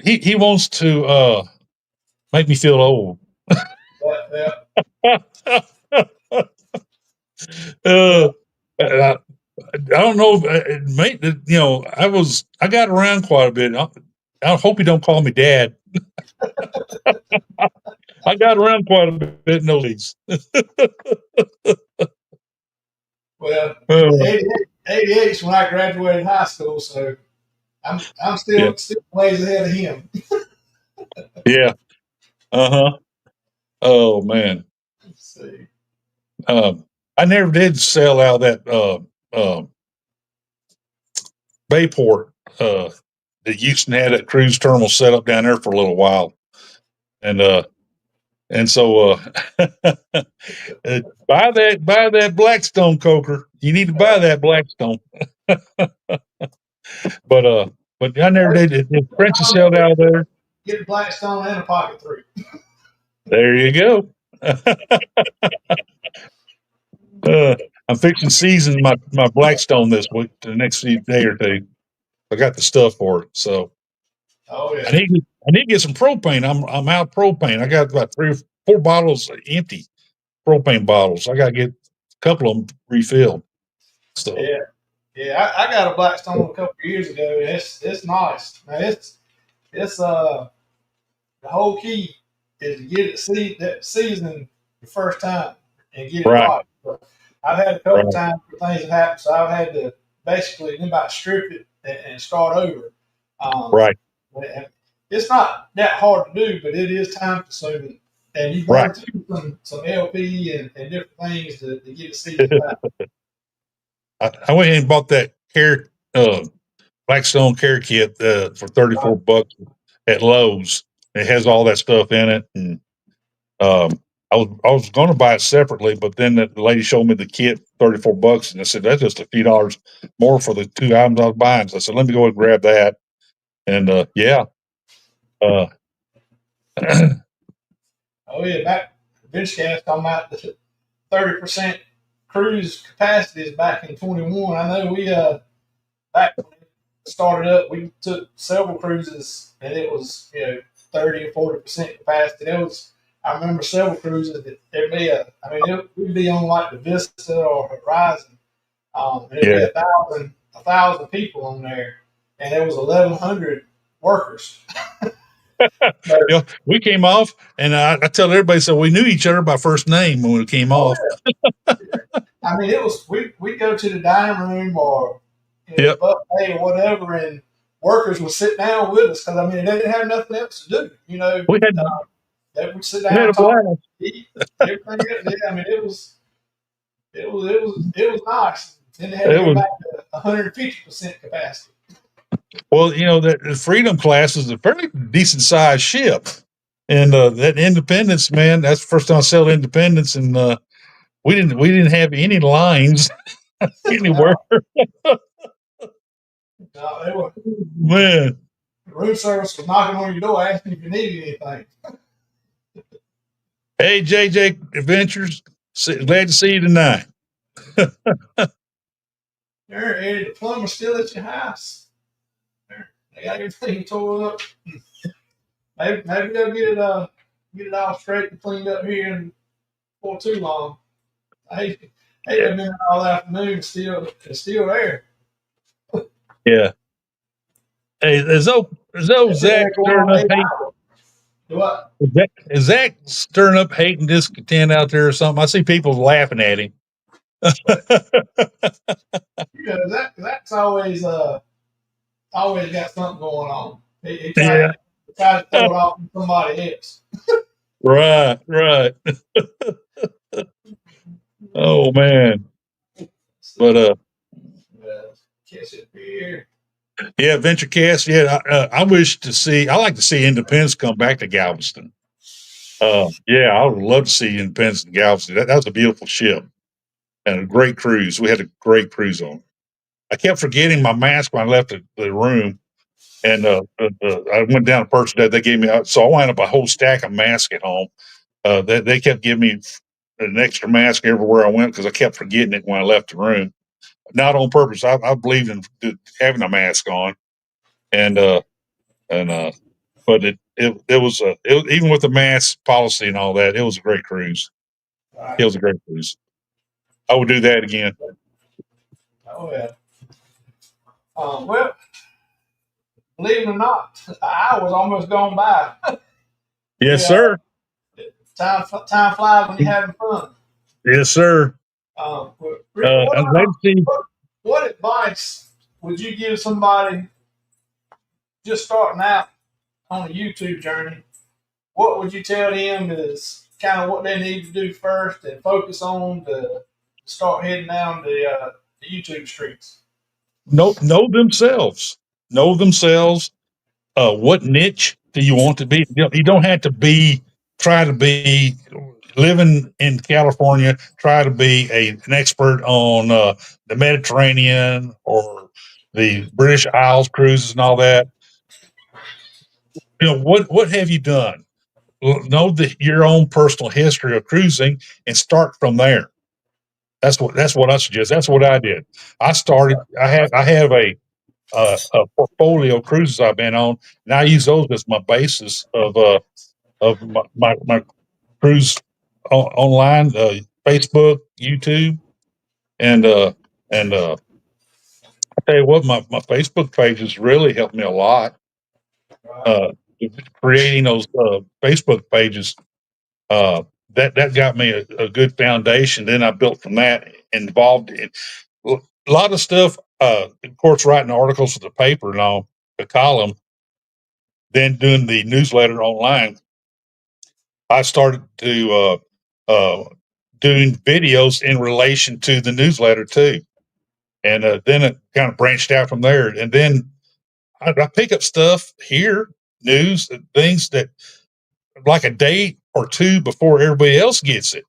He wants to make me feel old. Yeah. I don't know. I got around quite a bit. I hope you don't call me dad. I got around quite a bit in those days. Well, 88 is when I graduated high school, so I'm still ways ahead of him. Yeah. Oh man. Let's see. I never did sell out that Bayport. That Houston had that cruise terminal set up down there for a little while, and so buy that Blackstone Coker. You need to buy that Blackstone. But I never did. Did Princess held out there? Get a Blackstone and a Pocket 3. There you go. I'm fixing season my Blackstone this week, the next day or two. I got the stuff for it, so Oh yeah. I need to get some propane. I'm out of propane. I got about 3 or 4 bottles empty propane bottles. I got to get a couple of them refilled. So Yeah. I got a Blackstone a couple of years ago. It's nice. Now it's the whole key is to get that season the first time and get it right. But I've had a couple times where things have happened, so I've had to basically about strip it and start over. And it's not that hard to do, but it is time consuming. And you run through some LP and different things to get it seasoned out. I went and bought that Blackstone care kit for $34 at Lowe's. It has all that stuff in it, and I was going to buy it separately, but then the lady showed me the kit, $34, and I said that's just a few dollars more for the 2 items I was buying. So I said, let me go and grab that, and yeah. Oh yeah, back Benchcast talking about the 30% cruise capacities back in 21. I know we back when it started up, we took several cruises and it was 30 or 40% capacity. I remember several cruises that we'd be on like the Vista or Horizon, and it'd be 1,000 people on there, and there was 1,100 workers. We came off, and I tell everybody, so we knew each other by first name when we came off. I mean, it was we'd go to the dining room or buffet or whatever, and workers would sit down with us because I mean they didn't have nothing else to do. They would sit down and talk, eat, everything. I mean, it was nice. Then they had to go back to 150% capacity. Well, the Freedom class is a fairly decent sized ship, and that Independence, man, that's the first time I sailed Independence, and we didn't have any lines anywhere. No, they were. Man, the room service was knocking on your door asking if you needed anything. Hey, JJ Adventures, glad to see you tonight. There, Eddie, the plumber's still at your house. There, they got everything tore up. Maybe they'll get it all straight and cleaned up here and before too long. I hate they've been all afternoon still it's still there. Yeah. Hey, is old That's Zach like going stirring on up 8 hate? hours. What? Is Zach stirring up hate and discontent out there or something? I see people laughing at him. That's always got something going on. He Yeah. tries to throw it off on somebody else. Right. Right. Oh man. But Catch it here. yeah, VentureCast. Yeah, I wish to see. I like to see Independence come back to Galveston. Yeah, I would love to see Independence in Galveston. That was a beautiful ship and a great cruise. We had a great cruise on. I kept forgetting my mask when I left the room, and I went down to purchase that. They gave me, so I wound up a whole stack of masks at home. They kept giving me an extra mask everywhere I went because I kept forgetting it when I left the room. Not on purpose. I believed in having a mask on, and and but it was even with the mask policy and all that, it was a great cruise. Right. It was a great cruise. I would do that again. Oh yeah. Well, believe it or not, an hour's almost gone by. Yes, Yeah, sir. time flies when you're having fun. Yes, sir. Rick, I'm glad to see. what advice would you give somebody just starting out on a YouTube journey? What would you tell them is kind of what they need to do first and focus on to start heading down the YouTube streets? Know themselves. Know themselves. What niche do you want to be? You don't have to try to be living in California. Try to be an expert on the Mediterranean or the British Isles cruises and all that. What have you done? Know your own personal history of cruising and start from there. That's what I suggest. That's what I did. I started. I have a portfolio of cruises I've been on, and I use those as my basis of my cruise online, Facebook, YouTube, and I tell you what, my Facebook pages really helped me a lot. Right. Uh, Creating those Facebook pages, that got me a good foundation. Then I built from that, involved in a lot of stuff. Of course, writing articles for the paper and all, the column, then doing the newsletter online. I started to doing videos in relation to the newsletter too, and then it kind of branched out from there. And then I pick up stuff here, news, things that like a day or two before everybody else gets it.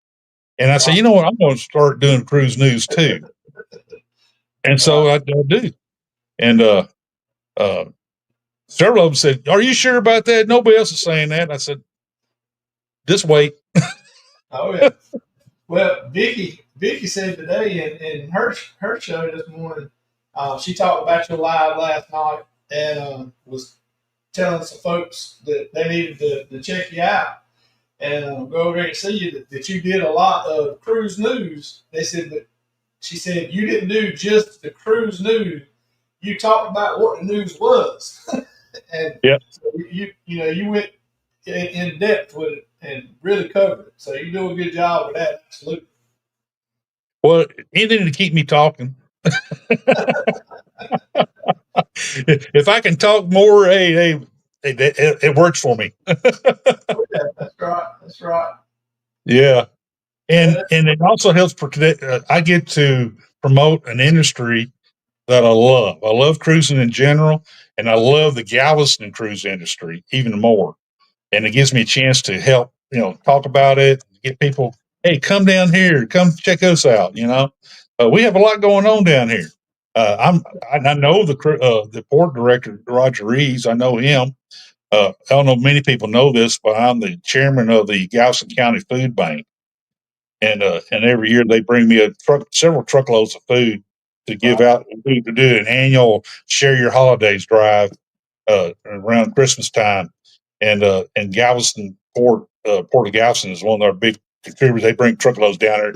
And I say, you know what, I'm going to start doing cruise news too. And so I do. And uh, several of them said, "Are you sure about that? Nobody else is saying that." And I said, "Just wait." Oh yeah. Well, Vicky said today in her show this morning, she talked about your live last night and was telling some folks that they needed to check you out and go over there and see you that you did a lot of cruise news. They said that she said you didn't do just the cruise news. You talked about what the news was, and Yep. so you went in depth with it and really covered it. So you do a good job with that. Absolutely. Well, anything to keep me talking. If I can talk more, hey, it works for me. Yeah, that's right. That's right. Yeah, Yeah, and it also helps protect. I get to promote an industry that I love. I love cruising in general, and I love the Galveston cruise industry even more. And it gives me a chance to help, talk about it, get people, hey, come down here, come check us out. We have a lot going on down here. I know the port director Roger Reeves. I know him. I don't know if many people know this, but I'm the chairman of the Galveston County Food Bank, and every year they bring me several truckloads of food to give out, to do an annual Share Your Holidays drive around Christmas time. And Galveston Port of Galveston is one of our big contributors. They bring truckloads down there,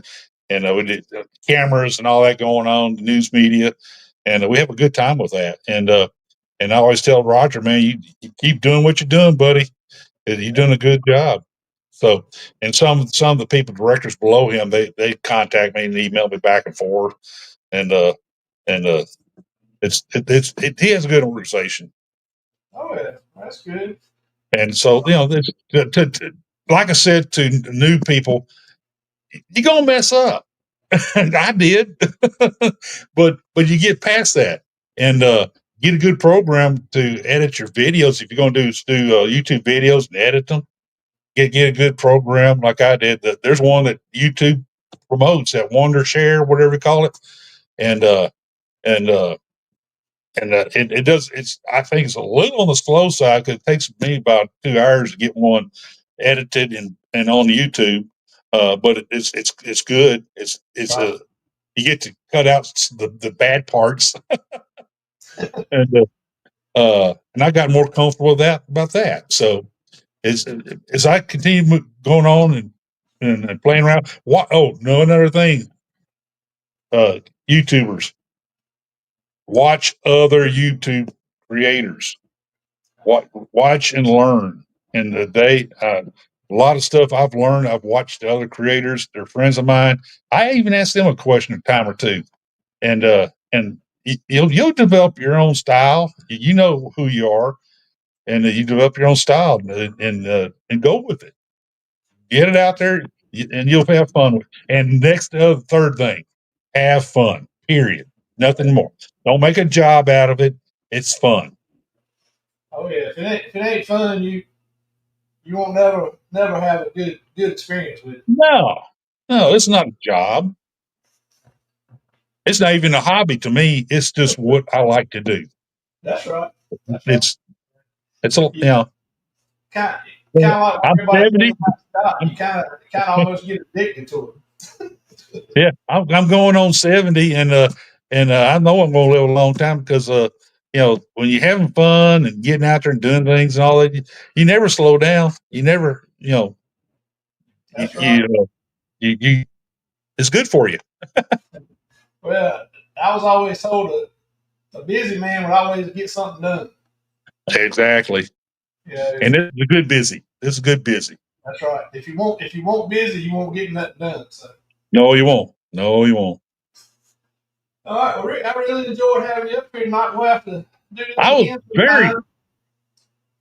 and we did cameras and all that going on, the news media, and we have a good time with that. And I always tell Roger, man, you keep doing what you're doing, buddy. You're doing a good job. So, and some of the people, directors below him, they contact me and email me back and forth, and he has a good organization. Oh yeah, that's good. And so, this, like I said to new people, you're gonna mess up. I did, but you get past that and get a good program to edit your videos. If you're gonna do YouTube videos and edit them, get a good program like I did. There's one that YouTube promotes, that Wonder Share, whatever you call it, and and uh, it does. I think it's a little on the slow side because it takes me about 2 hours to get one edited and on YouTube. But it's good. Right. You get to cut out the bad parts, and I got more comfortable with that about that. So as I continue going on and playing around. Another thing, YouTubers, watch other YouTube creators. Watch and learn. And a lot of stuff I've learned, I've watched the other creators, they're friends of mine. I even asked them a question a time or two, and you'll develop your own style. You know who you are, and you develop your own style and go with it. Get it out there, and you'll have fun with it. And third thing, have fun. Period. Nothing more. Don't make a job out of it. It's fun. Oh yeah, if it ain't fun, you won't never have a good experience with it. No, it's not a job. It's not even a hobby to me. It's just what I like to do. That's right. That's right. It's a Kind of like I'm everybody 70. you kind of almost get addicted to it. Yeah, I'm going on 70, and I know I'm going to live a long time because when you're having fun and getting out there and doing things and all that, you never slow down. You never, That's right. you it's good for you. Well, I was always told a busy man would always get something done. Exactly. Yeah, And it's a good busy. It's a good busy. that's right. If you won't busy, you won't get nothing done. So. No, you won't. No, you won't. All right, well, Rick, I really enjoyed having you up here tonight. We'll have to do this I was again.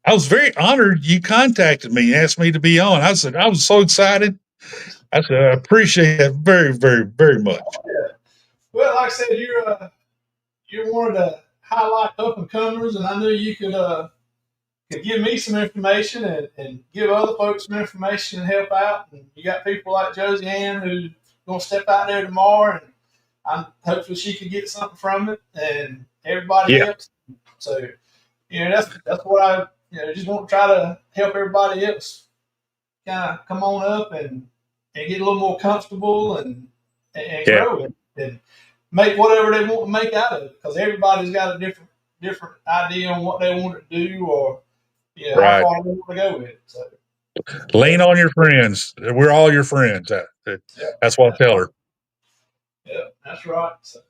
I was very honored you contacted me and asked me to be on. I said, I was so excited. I said, I appreciate that very, very, very much. Yeah. Well, like I said, you're one of the highlight up and comers, and I knew you could give me some information and give other folks some information and help out. And you got people like Josie Ann who's going to step out there tomorrow, and hopefully she could get something from it, and everybody else. So, that's what I just want to try to help everybody else kind of come on up and get a little more comfortable and grow it and make whatever they want to make out of it, because everybody's got a different idea on what they want to do or how far they want to go with it. So lean on your friends. We're all your friends. That's what I tell her. Yeah, that's right. So,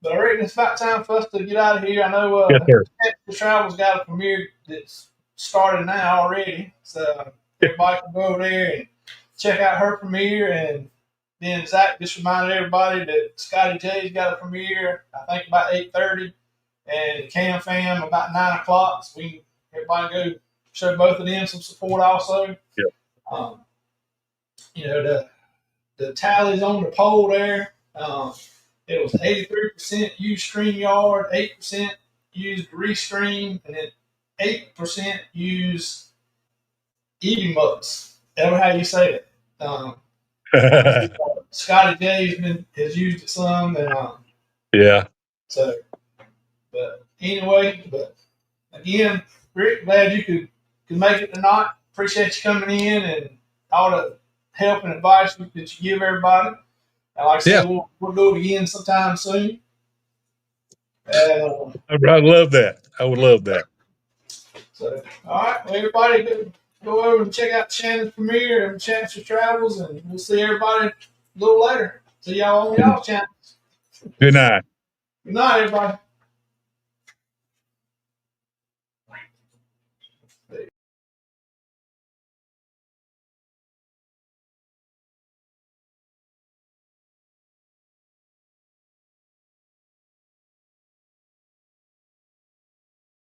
but I reckon it's about time for us to get out of here. I know CNS Travel's got a premiere that's started now already, so everybody can go over there and check out her premiere. And then Zach just reminded everybody that Scotty J's got a premiere, I think about 8:30, and Cam Fam about 9 o'clock. So everybody go show both of them some support also. Yeah. The tallies on the poll there. It was 83% used StreamYard, 8% used Restream, and then 8% used EasyMux. Ever how you say it? Scotty J has used it some, and So, but anyway, again, Rick, glad you could make it tonight. Appreciate you coming in and all the help and advice that you give everybody. And like I said, we'll do it again sometime soon. And, I love that. I would love that. so, all right, well, everybody go over and check out Shannon's premiere and Chancellor Travels, and we'll see everybody a little later. See y'all on y'all channel. Good night. Good night, everybody.